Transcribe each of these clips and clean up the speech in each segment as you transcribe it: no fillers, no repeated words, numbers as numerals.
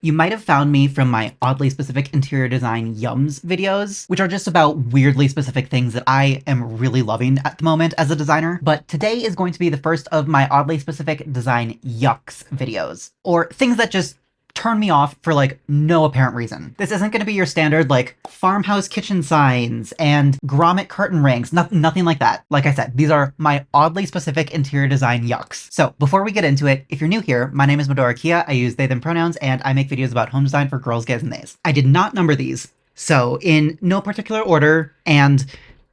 You might have found me from my oddly specific interior design yums videos, which are just about weirdly specific things that I am really loving at the moment as a designer. But today is going to be the first of my oddly specific design yucks videos, or things that just turn me off for like no apparent reason. This isn't going to be your standard like farmhouse kitchen signs and grommet curtain rings, nothing like that. Like I said, these are my oddly specific interior design yucks. So before we get into it, if you're new here, my name is Medora. I use they, them pronouns, and I make videos about home design for girls, gays, and theys. I did not number these. So in no particular order and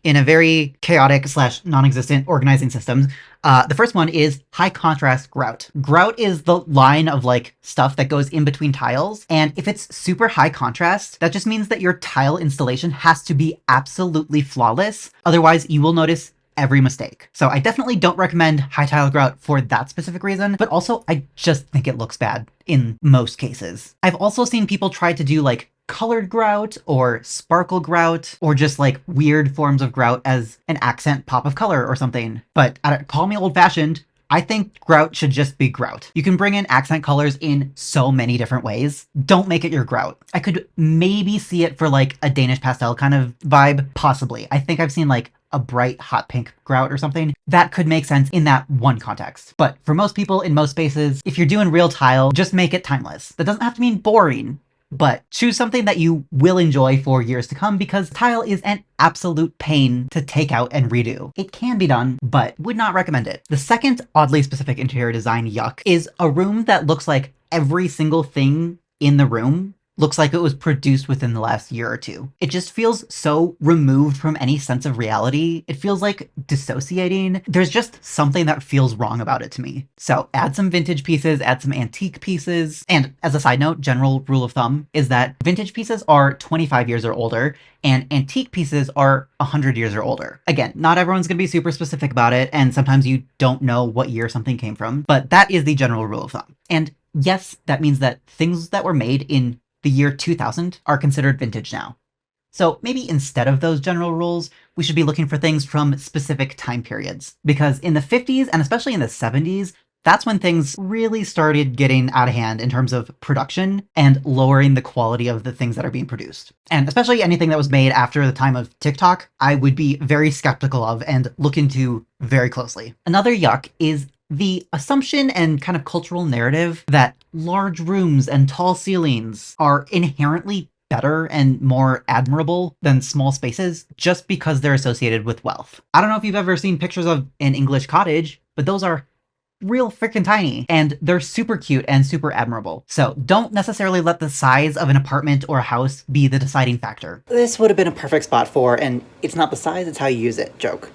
in a very chaotic / non-existent organizing system, the first one is high contrast grout. Grout is the line of like stuff that goes in between tiles. And if it's super high contrast, that just means that your tile installation has to be absolutely flawless. Otherwise you will notice every mistake. So I definitely don't recommend high tile grout for that specific reason, but also I just think it looks bad in most cases. I've also seen people try to do like colored grout or sparkle grout or just like weird forms of grout as an accent pop of color or something. But call me old-fashioned, I think grout should just be grout. You can bring in accent colors in so many different ways. Don't make it your grout. I could maybe see it for like a Danish pastel kind of vibe, possibly. I think I've seen like a bright hot pink grout or something. That could make sense in that one context. But for most people in most spaces, if you're doing real tile, just make it timeless. That doesn't have to mean boring, but choose something that you will enjoy for years to come, because tile is an absolute pain to take out and redo. It can be done, but would not recommend it. The second oddly specific interior design yuck is a room that looks like every single thing in the room looks like it was produced within the last year or two. It just feels so removed from any sense of reality. It feels like dissociating. There's just something that feels wrong about it to me. So add some vintage pieces, add some antique pieces. And as a side note, general rule of thumb is that vintage pieces are 25 years or older and antique pieces are 100 years or older. Again, not everyone's going to be super specific about it, and sometimes you don't know what year something came from, but that is the general rule of thumb. And yes, that means that things that were made in the year 2000 are considered vintage now. So maybe instead of those general rules, we should be looking for things from specific time periods. Because in the 50s and especially in the 70s, that's when things really started getting out of hand in terms of production and lowering the quality of the things that are being produced. And especially anything that was made after the time of TikTok, I would be very skeptical of and look into very closely. Another yuck is the assumption and kind of cultural narrative that large rooms and tall ceilings are inherently better and more admirable than small spaces just because they're associated with wealth. I don't know if you've ever seen pictures of an English cottage, but those are real freaking tiny and they're super cute and super admirable. So don't necessarily let the size of an apartment or a house be the deciding factor. This would have been a perfect spot for, and it's not the size, it's how you use it, joke.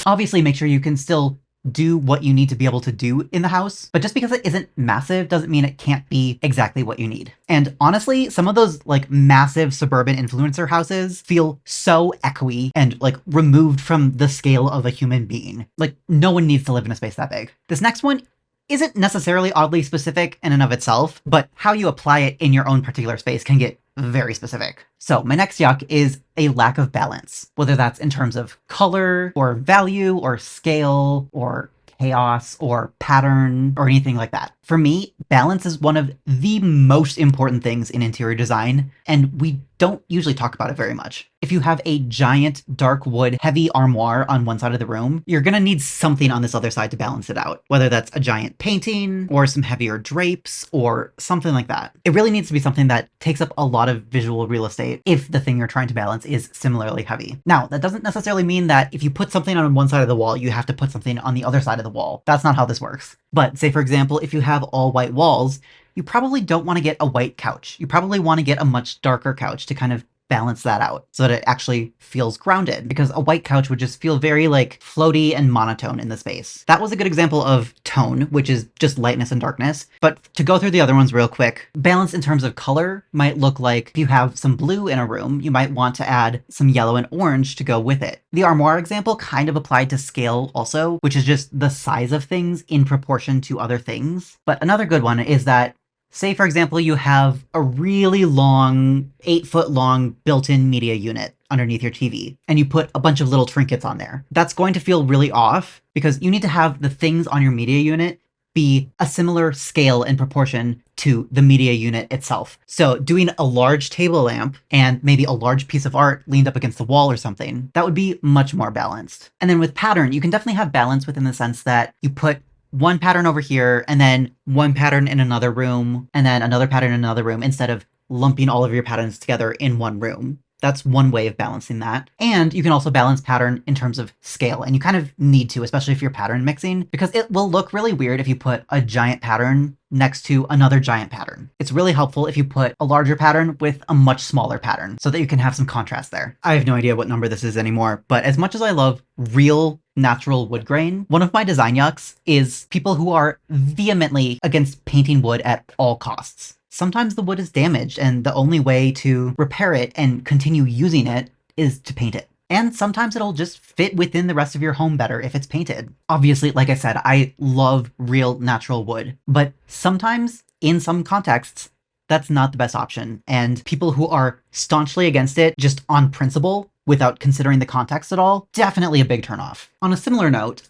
Obviously, make sure you can still do what you need to be able to do in the house, but just because it isn't massive doesn't mean it can't be exactly what you need. And honestly, some of those like massive suburban influencer houses feel so echoey and like removed from the scale of a human being. Like no one needs to live in a space that big. This next one isn't necessarily oddly specific in and of itself, but how you apply it in your own particular space can get very specific. So my next yuck is a lack of balance, whether that's in terms of color or value or scale or chaos or pattern or anything like that. For me, balance is one of the most important things in interior design, and we don't usually talk about it very much. If you have a giant dark wood heavy armoire on one side of the room, you're gonna need something on this other side to balance it out, whether that's a giant painting or some heavier drapes or something like that. It really needs to be something that takes up a lot of visual real estate if the thing you're trying to balance is similarly heavy. Now, that doesn't necessarily mean that if you put something on one side of the wall, you have to put something on the other side of the wall. That's not how this works. But say, for example, if you have all white walls, you probably don't want to get a white couch. You probably want to get a much darker couch to kind of balance that out so that it actually feels grounded, because a white couch would just feel very like floaty and monotone in the space. That was a good example of tone, which is just lightness and darkness. But to go through the other ones real quick, balance in terms of color might look like if you have some blue in a room, you might want to add some yellow and orange to go with it. The armoire example kind of applied to scale also, which is just the size of things in proportion to other things. But another good one is that, say, for example, you have a really long, 8-foot long built-in media unit underneath your TV, and you put a bunch of little trinkets on there. That's going to feel really off because you need to have the things on your media unit be a similar scale and proportion to the media unit itself. So doing a large table lamp and maybe a large piece of art leaned up against the wall or something, that would be much more balanced. And then with pattern, you can definitely have balance within the sense that you put one pattern over here and then one pattern in another room and then another pattern in another room instead of lumping all of your patterns together in one room. That's one way of balancing that. And you can also balance pattern in terms of scale. And you kind of need to, especially if you're pattern mixing, because it will look really weird if you put a giant pattern next to another giant pattern. It's really helpful if you put a larger pattern with a much smaller pattern so that you can have some contrast there. I have no idea what number this is anymore, but as much as I love real natural wood grain, one of my design yucks is people who are vehemently against painting wood at all costs. Sometimes the wood is damaged and the only way to repair it and continue using it is to paint it. And sometimes it'll just fit within the rest of your home better if it's painted. Obviously, like I said, I love real natural wood, but sometimes in some contexts, that's not the best option. And people who are staunchly against it just on principle without considering the context at all, definitely a big turnoff. On a similar note,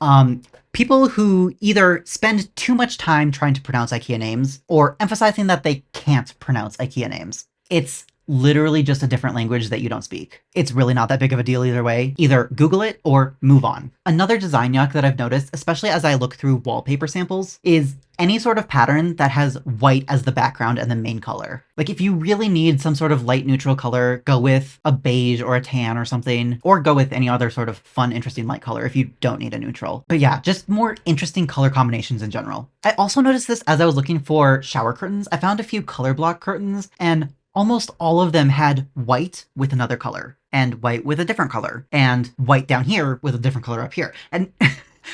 people who either spend too much time trying to pronounce IKEA names or emphasizing that they can't pronounce IKEA names. It's literally just a different language that you don't speak. It's really not that big of a deal either way. Either Google it or move on. Another design yuck that I've noticed, especially as I look through wallpaper samples, is any sort of pattern that has white as the background and the main color. Like if you really need some sort of light neutral color, go with a beige or a tan or something, or go with any other sort of fun, interesting light color if you don't need a neutral. But yeah, just more interesting color combinations in general. I also noticed this as I was looking for shower curtains. I found a few color block curtains and almost all of them had white with another color, and white with a different color, and white down here with a different color up here. And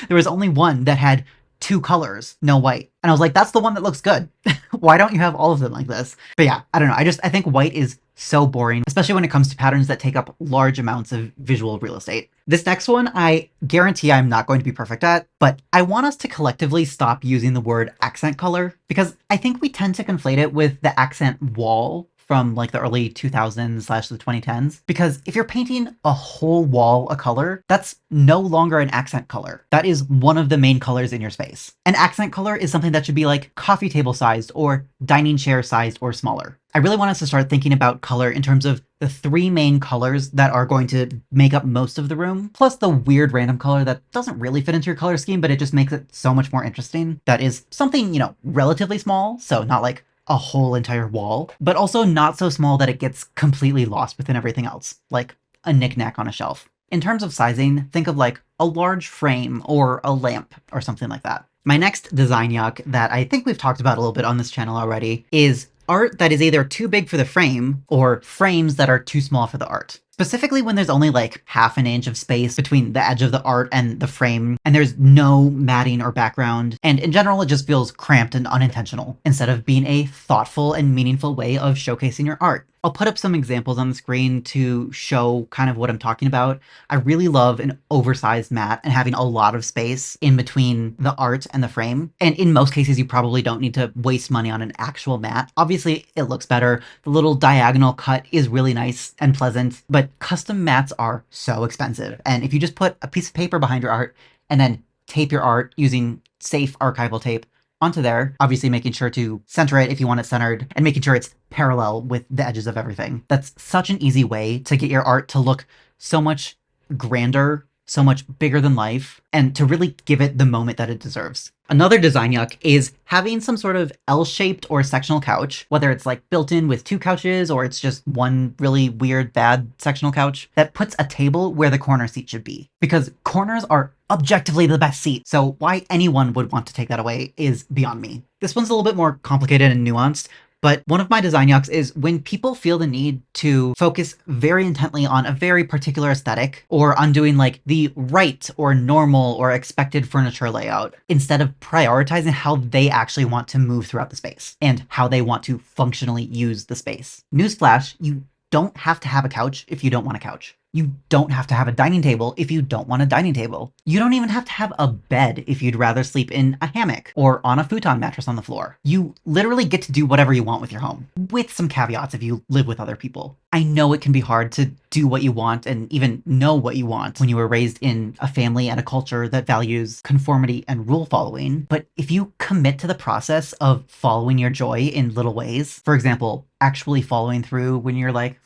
there was only one that had two colors, no white. And I was like, that's the one that looks good. Why don't you have all of them like this? But yeah, I don't know. I think white is so boring, especially when it comes to patterns that take up large amounts of visual real estate. This next one, I guarantee I'm not going to be perfect at, but I want us to collectively stop using the word accent color because I think we tend to conflate it with the accent wall from like the early 2000s / the 2010s. Because if you're painting a whole wall a color, that's no longer an accent color. That is one of the main colors in your space. An accent color is something that should be like coffee table sized or dining chair sized or smaller. I really want us to start thinking about color in terms of the three main colors that are going to make up most of the room, plus the weird random color that doesn't really fit into your color scheme, but it just makes it so much more interesting. That is something, you know, relatively small, so not like a whole entire wall, but also not so small that it gets completely lost within everything else, like a knickknack on a shelf. In terms of sizing, think of like a large frame or a lamp or something like that. My next design yuck that I think we've talked about a little bit on this channel already is art that is either too big for the frame or frames that are too small for the art. Specifically when there's only like half an inch of space between the edge of the art and the frame, and there's no matting or background, and in general it just feels cramped and unintentional, instead of being a thoughtful and meaningful way of showcasing your art. I'll put up some examples on the screen to show kind of what I'm talking about. I really love an oversized mat and having a lot of space in between the art and the frame. And in most cases, you probably don't need to waste money on an actual mat. Obviously, it looks better. The little diagonal cut is really nice and pleasant, but custom mats are so expensive. And if you just put a piece of paper behind your art and then tape your art using safe archival tape onto there, obviously making sure to center it if you want it centered, and making sure it's parallel with the edges of everything. That's such an easy way to get your art to look so much grander, so much bigger than life, and to really give it the moment that it deserves. Another design yuck is having some sort of L-shaped or sectional couch, whether it's like built in with two couches or it's just one really weird, bad sectional couch that puts a table where the corner seat should be. Because corners are objectively the best seat, so why anyone would want to take that away is beyond me. This one's a little bit more complicated and nuanced, but one of my design yucks is when people feel the need to focus very intently on a very particular aesthetic or on doing like the right or normal or expected furniture layout instead of prioritizing how they actually want to move throughout the space and how they want to functionally use the space. Newsflash, you don't have to have a couch if you don't want a couch. You don't have to have a dining table if you don't want a dining table. You don't even have to have a bed if you'd rather sleep in a hammock or on a futon mattress on the floor. You literally get to do whatever you want with your home, with some caveats if you live with other people. I know it can be hard to do what you want and even know what you want when you were raised in a family and a culture that values conformity and rule following, but if you commit to the process of following your joy in little ways, for example, actually following through when you're like,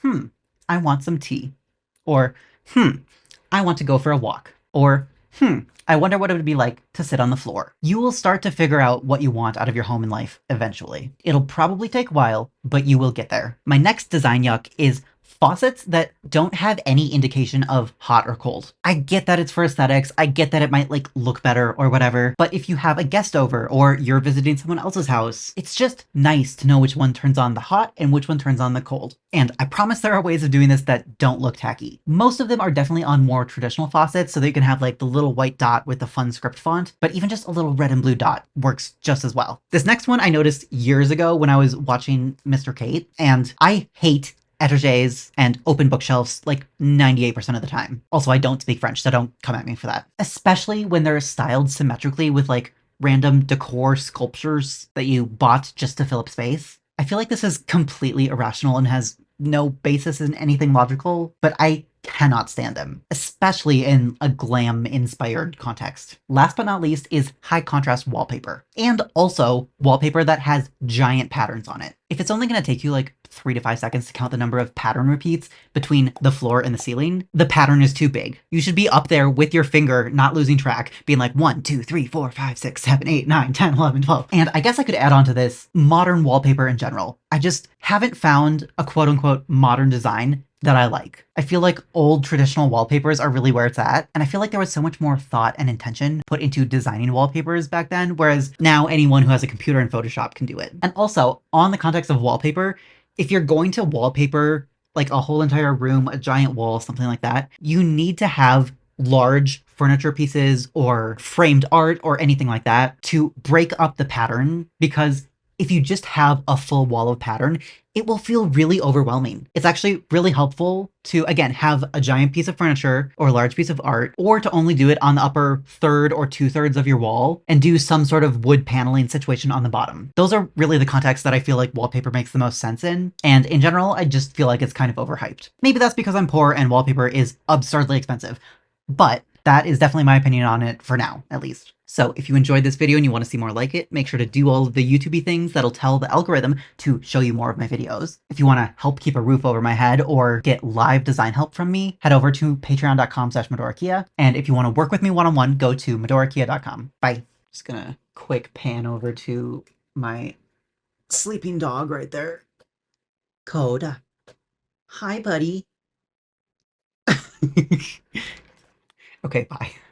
I want some tea. Or, I want to go for a walk. Or, I wonder what it would be like to sit on the floor. You will start to figure out what you want out of your home and life eventually. It'll probably take a while, but you will get there. My next design yuck is faucets that don't have any indication of hot or cold. I get that it's for aesthetics, I get that it might like look better or whatever, but if you have a guest over or you're visiting someone else's house, it's just nice to know which one turns on the hot and which one turns on the cold. And I promise there are ways of doing this that don't look tacky. Most of them are definitely on more traditional faucets so that you can have like the little white dot with the fun script font, but even just a little red and blue dot works just as well. This next one I noticed years ago when I was watching Mr. Kate, and I hate etches and open bookshelves like 98% of the time. Also, I don't speak French, so don't come at me for that. Especially when they're styled symmetrically with like random decor sculptures that you bought just to fill up space. I feel like this is completely irrational and has no basis in anything logical, but I cannot stand them, especially in a glam-inspired context. Last but not least is high contrast wallpaper, and also wallpaper that has giant patterns on it. If it's only going to take you like 3 to 5 seconds to count the number of pattern repeats between the floor and the ceiling, the pattern is too big. You should be up there with your finger, not losing track, being like 1, 2, 3, 4, 5, 6, 7, 8, 9, 10, 11, 12. And I guess I could add on to this modern wallpaper in general. I just haven't found a quote unquote modern design that I like. I feel like old traditional wallpapers are really where it's at, and I feel like there was so much more thought and intention put into designing wallpapers back then, whereas now anyone who has a computer in Photoshop can do it. And also, on the context of wallpaper, if you're going to wallpaper like a whole entire room, a giant wall, something like that, you need to have large furniture pieces or framed art or anything like that to break up the pattern, because if you just have a full wall of pattern, it will feel really overwhelming. It's actually really helpful to, again, have a giant piece of furniture or a large piece of art, or to only do it on the upper third or 2/3 of your wall and do some sort of wood paneling situation on the bottom. Those are really the contexts that I feel like wallpaper makes the most sense in. And in general, I just feel like it's kind of overhyped. Maybe that's because I'm poor and wallpaper is absurdly expensive, but that is definitely my opinion on it for now, at least. So if you enjoyed this video and you want to see more like it, make sure to do all of the YouTube-y things that'll tell the algorithm to show you more of my videos. If you want to help keep a roof over my head or get live design help from me, head over to patreon.com/medorakia. And if you want to work with me one-on-one, go to medorakia.com. Bye. Just gonna quick pan over to my sleeping dog right there. Coda. Hi, buddy. Okay, bye.